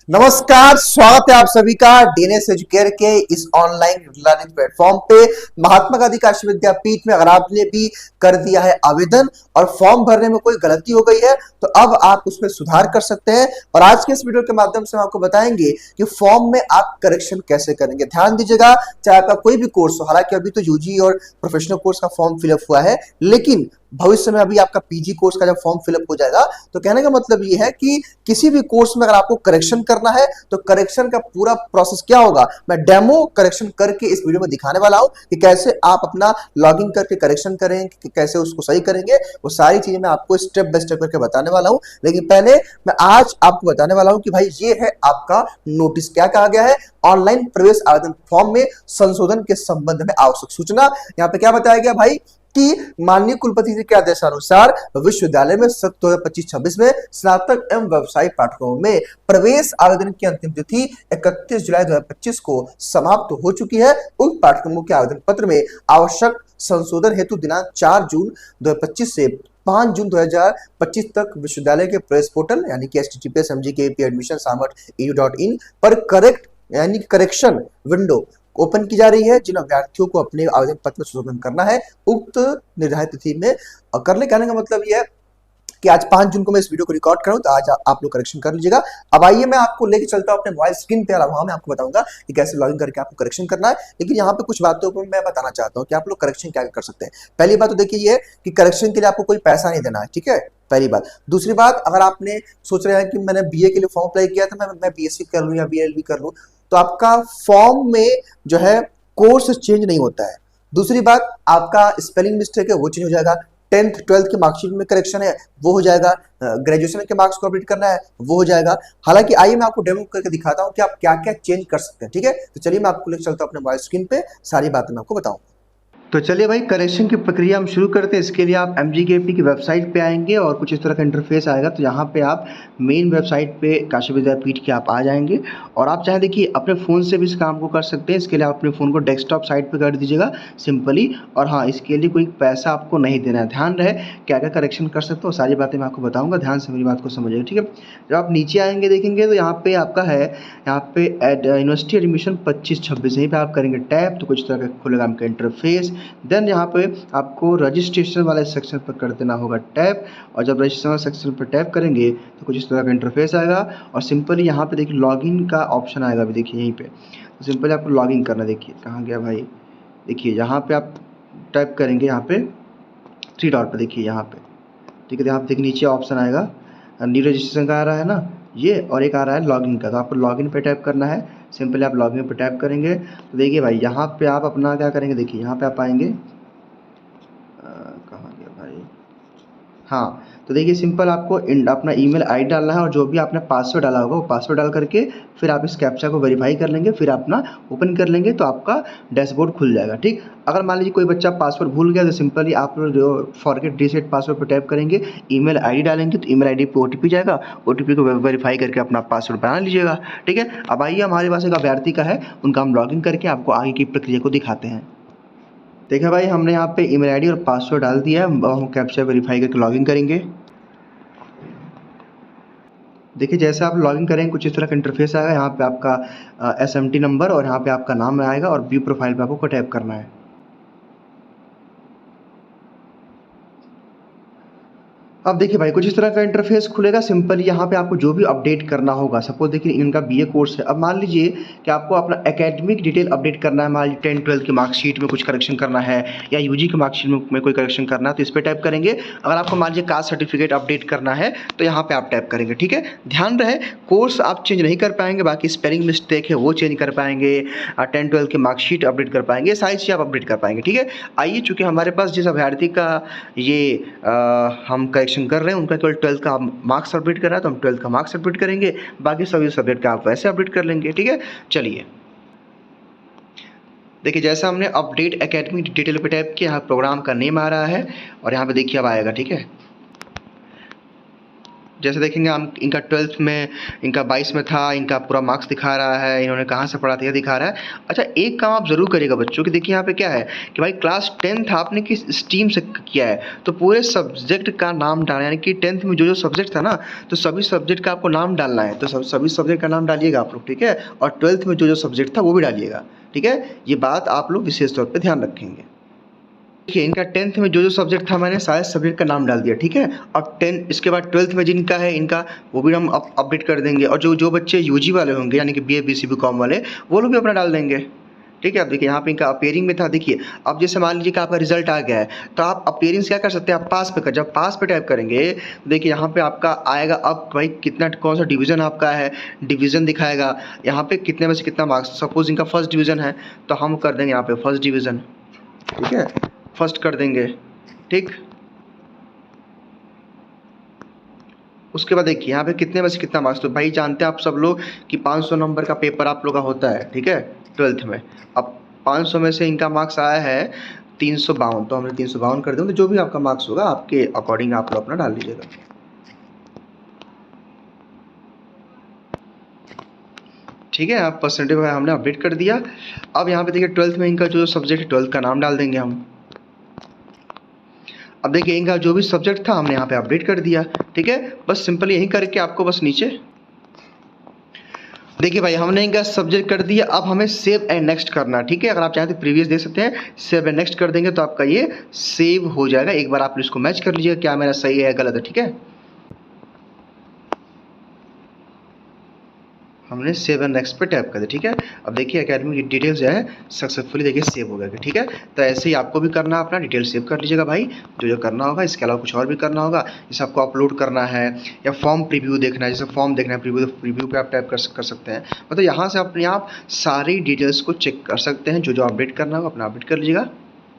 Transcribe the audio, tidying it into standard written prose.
नमस्कार, स्वागत है आप सभी का डीएनएस एजुकेयर के इस ऑनलाइन लर्निंग प्लेटफॉर्म पे। महात्मा गांधी काशी विद्यापीठ में अगर आपने भी कर दिया है आवेदन और फॉर्म भरने में कोई गलती हो गई है तो अब आप उसमें सुधार कर सकते हैं। और आज के इस वीडियो के माध्यम से हम आपको बताएंगे कि फॉर्म में आप करेक्शन कैसे करेंगे। ध्यान दीजिएगा, चाहे आपका कोई भी कोर्स हो, हालांकि अभी तो यूजी और प्रोफेशनल कोर्स का फॉर्म फिलअप हुआ है, लेकिन भविष्य में अभी आपका पीजी कोर्स का जब फॉर्म फिलअप हो जाएगा तो कहने का मतलब ये है कि किसी भी कोर्स में अगर आपको करेक्शन करना है तो करेक्शन का पूरा प्रोसेस क्या होगा, मैं डेमो करेक्शन करके इस वीडियो में दिखाने वाला हूं कि कैसे आप अपना लॉगिन करके करेक्शन करेंगे, कि कैसे उसको सही करेंगे। वो सारी चीजें मैं आपको स्टेप बाय स्टेप करके बताने वाला हूं। लेकिन पहले मैं आज आपको बताने वाला हूं कि भाई ये है आपका नोटिस। क्या कहा गया है? ऑनलाइन प्रवेश आवेदन फॉर्म में संशोधन के संबंध में आवश्यक सूचना। यहाँ पे क्या बताया गया भाई कि माननीय कुलपति जी के आदेशानुसार विश्वविद्यालय में सत्र 2025-26 में स्नातक एवं व्यवसायिक पाठ्यक्रमों में प्रवेश आवेदन की अंतिम तिथि 31 जुलाई 2025 को समाप्त हो चुकी है। उक्त पाठ्यक्रमों के आवेदन पत्र में आवश्यक संशोधन हेतु दिनांक 4 जून 2025 से 5 जून 2025 तक विश्वविद्यालय के प्रवेश पोर्टल यानी कि https://mgkpadmissionsamat.edu.in पर करेक्ट यानी करेक्शन विंडो ओपन की जा रही है। जिन अभ्यर्थियों को अपने आवेदन पत्र में संशोधन करना है उक्त निर्धारित तिथि में कर ले। कहने का मतलब यह है कि आज 5 जून को मैं इस वीडियो को रिकॉर्ड करूं तो आज आप लोग करेक्शन कर लीजिएगा। अब आइए मैं आपको लेके चलता हूं अपने मोबाइल स्क्रीन पे, वहां मैं आपको बताऊंगा कि कैसे लॉगिन करके आपको करेक्शन करना है। लेकिन यहाँ पे कुछ बातों को मैं बताना चाहता हूँ कि आप लोग करेक्शन क्या कर सकते हैं। पहली बात तो देखिए ये कि करेक्शन के लिए आपको कोई पैसा नहीं देना है, ठीक है, पहली बात। दूसरी बात, अगर आपने सोच रहे हैं कि मैंने बीए के लिए फॉर्म अप्लाई किया था, मैं बीएससी कर लूं या बीएलबी कर लूं, तो आपका फॉर्म में जो है कोर्स चेंज नहीं होता है। दूसरी बात, आपका स्पेलिंग मिस्टेक है वो चेंज हो जाएगा। 10th 12th के मार्कशीट में करेक्शन है वो हो जाएगा। ग्रेजुएशन के मार्क्स को अपडेट करना है वो हो जाएगा। हालांकि आइए मैं आपको डेमो करके दिखाता हूं कि आप क्या क्या चेंज कर सकते हैं, ठीक है। तो चलिए मैं आपको लेकर चलता हूं अपने मोबाइल स्क्रीन पे, सारी बातें मैं आपको बताऊं। तो चलिए भाई, करेक्शन की प्रक्रिया हम शुरू करते हैं। इसके लिए आप MGKP की वेबसाइट पे आएंगे और कुछ इस तरह का इंटरफेस आएगा। तो यहाँ पे आप मेन वेबसाइट पे काशी विद्यापीठ के आप आ जाएंगे और आप चाहे देखिए अपने फ़ोन से भी इस काम को कर सकते हैं। इसके लिए आप अपने फ़ोन को डेस्कटॉप साइड पे कर दीजिएगा सिंपली। और हाँ, इसके लिए कोई पैसा आपको नहीं देना है। ध्यान रहे क्या क्या करेक्शन कर सकते हो, सारी बातें मैं आपको बताऊँगा, ध्यान से मेरी बात को समझिएगा, ठीक है। जब आप नीचे आएंगे देखेंगे तो यहाँ पे आपका है, यहाँ पे यूनिवर्सिटी एडमिशन 25-26 यहीं पे आप करेंगे टैप, तो कुछ तरह का खुलेगा आपका इंटरफेस। देन यहाँ पे आपको रजिस्ट्रेशन वाले सेक्शन पर कर देना होगा टैप। और जब रजिस्ट्रेशन वाले सेक्शन पर टैप करेंगे तो कुछ इस तरह का इंटरफेस आएगा और सिंपली यहाँ पे देखिए लॉगिन का ऑप्शन आएगा। अभी देखिए यहीं पे, तो सिंपली आपको लॉगिन करना। देखिए कहाँ गया भाई, देखिए यहाँ पे आप टाइप करेंगे, यहाँ पे 3 डॉट पे देखिए यहाँ पे, ठीक है। यहाँ पे देखिए नीचे ऑप्शन आएगा न्यू रजिस्ट्रेशन का आ रहा है ना ये, और एक आ रहा है लॉगिन का। तो आपको लॉगिन पे टैप करना है। सिंपली आप लॉगिन पे टैप करेंगे तो देखिए भाई यहाँ पे आप अपना क्या करेंगे, देखिए यहाँ पे आप आएंगे, कहाँ गया भाई, हाँ। तो देखिए सिंपल आपको अपना ईमेल आईडी डालना है और जो भी आपने पासवर्ड डाला होगा वो पासवर्ड डाल करके फिर आप इस कैप्चा को वेरीफाई कर लेंगे, फिर अपना ओपन कर लेंगे तो आपका डैशबोर्ड खुल जाएगा, ठीक। अगर मान लीजिए कोई बच्चा पासवर्ड भूल गया तो सिंपली आप फॉरगेट रीसेट पासवर्ड पर टैप करेंगे, ईमेल आईडी डालेंगे तो ईमेल आईडी पे ओटीपी जाएगा, ओटीपी को वेरीफाई करके अपना पासवर्ड बना लीजिएगा, ठीक है। अब आइए हमारे पास एक अभ्यर्थी का है, उनका हम लॉगिन करके आपको आगे की प्रक्रिया को दिखाते हैं। देखिए भाई, हमने यहाँ पे ईमेल आईडी और पासवर्ड डाल दिया है। हम कैप्चा वेरीफाई करके लॉगिन करेंगे। देखिए जैसे आप लॉगिन करेंगे कुछ इस तरह का इंटरफेस आएगा। यहाँ पे आपका SMT नंबर और यहाँ पे आपका नाम आएगा और व्यू प्रोफाइल पे आपको टैप करना है। अब देखिए भाई कुछ इस तरह का इंटरफेस खुलेगा। सिंपल यहाँ पे आपको जो भी अपडेट करना होगा, सपोज देखिए इनका बीए कोर्स है। अब मान लीजिए कि आपको अपना एकेडमिक डिटेल अपडेट करना है, मान लीजिए 10 12 की मार्कशीट में कुछ करेक्शन करना है या यूजी की मार्कशीट में कोई करेक्शन करना है तो इस पर टैप करेंगे। अगर आपको मान लीजिए कास्ट सर्टिफिकेट अपडेट करना है तो यहाँ पे आप टैप करेंगे, ठीक है। ध्यान रहे कोर्स आप चेंज नहीं कर पाएंगे, बाकी स्पेलिंग मिस्टेक है वो चेंज कर पाएंगे, 10 12 की मार्कशीट अपडेट कर पाएंगे, सारी चीज़ आप अपडेट कर पाएंगे, ठीक है। आइए चूँकि हमारे पास जिस अभ्यर्थी का ये हम करेक्शन कर रहे हैं उनका केवल 12th का मार्क्स अपडेट करना है तो हम 12th का मार्क्स अपडेट करेंगे, बाकी सभी सब्जेक्ट का आप वैसे अपडेट कर लेंगे, ठीक है। चलिए देखिए जैसा हमने अपडेट एकेडमिक डिटेल पे टैप किया, यहाँ प्रोग्राम का नेम आ रहा है और यहाँ पे देखिए अब आएगा, ठीक है। जैसे देखेंगे हम इनका 12th में, इनका 22 में था, इनका पूरा मार्क्स दिखा रहा है, इन्होंने कहाँ से पढ़ा था ये दिखा रहा है। अच्छा, एक काम आप ज़रूर करिएगा बच्चों कि देखिए यहाँ पे क्या है कि भाई क्लास 10th आपने किस स्ट्रीम से किया है, तो पूरे सब्जेक्ट का नाम डालना, यानी कि 10th में जो सब्जेक्ट था ना, तो सभी सब्जेक्ट का आपको नाम डालना है, तो सभी सब्जेक्ट का नाम डालिएगा आप लोग, ठीक है। और 12th में जो सब्जेक्ट था वो भी डालिएगा, ठीक है। ये बात आप लोग विशेष तौर पर ध्यान रखेंगे। देखिए इनका 10th में जो सब्जेक्ट था मैंने सारे सब्जेक्ट का नाम डाल दिया, ठीक है। अब 10 इसके बाद 12th में जिनका है इनका वो भी हम अपडेट कर देंगे। और जो बच्चे यूजी वाले होंगे यानी कि बीए बीसी बीकॉम वाले, वो लोग भी अपना डाल देंगे, ठीक है। अब देखिए यहाँ पे इनका अपीयरिंग में था, देखिए अब जैसे मान लीजिए कि आपका रिजल्ट आ गया है, तो आप अपीयरिंग क्या कर सकते हैं, आप पास पे कर, जब पास पे टाइप करेंगे तो देखिए यहाँ पे आपका आएगा अब भाई कितना, कौन सा डिवीज़न आपका है, डिवीज़न दिखाएगा यहाँ पे कितने में से कितना मार्क्स। सपोज इनका फर्स्ट डिवीज़न है तो हम कर देंगे यहाँ पे फर्स्ट डिवीज़न, ठीक है, फर्स्ट कर देंगे, ठीक। उसके बाद देखिए यहाँ पे कितने में से कितना मार्क्स, तो भाई जानते हैं आप सब लोग कि 500 नंबर का पेपर आप लोग का होता है, ठीक है, 12th में। अब 500 में से इनका मार्क्स आया है 352, तो हमने 352 कर देंगे, तो जो भी आपका मार्क्स होगा आपके अकॉर्डिंग आप लोग अपना डाल लीजिएगा, ठीक है। आप परसेंटेज वगैरह हमने अपडेट कर दिया। अब यहाँ पे देखिए 12th में इनका जो सब्जेक्ट है 12th का नाम डाल देंगे हम। अब देखिए इनका जो भी सब्जेक्ट था हमने यहाँ पे अपडेट कर दिया, ठीक है। बस सिंपल यही करके आपको बस नीचे देखिए भाई हमने इनका सब्जेक्ट कर दिया। अब हमें सेव एंड नेक्स्ट करना, ठीक है। अगर आप चाहें तो प्रीवियस देख सकते हैं, सेव एंड नेक्स्ट कर देंगे तो आपका ये सेव हो जाएगा। एक बार आप इसको मैच कर लीजिएगा क्या मेरा सही है या गलत है, ठीक है। हमने सेव एंड नेक्स्ट पे टैप कर दिया, ठीक है। अब देखिए एकेडमी की डिटेल्स जो है सक्सेसफुली देखिए सेव हो गया, ठीक है। तो ऐसे ही आपको भी करना है, अपना डिटेल सेव कर लीजिएगा भाई, जो करना होगा। इसके अलावा कुछ और भी करना होगा, जैसे आपको अपलोड करना है या फॉर्म प्रीव्यू देखना है, जैसे फॉर्म देखना है प्रीव्यू, तो प्रीव्यू पे आप टैप कर सकते हैं। मतलब यहाँ से अपने आप सारी डिटेल्स को चेक कर सकते हैं, जो अपडेट करना होगा अपना अपडेट कर लीजिएगा।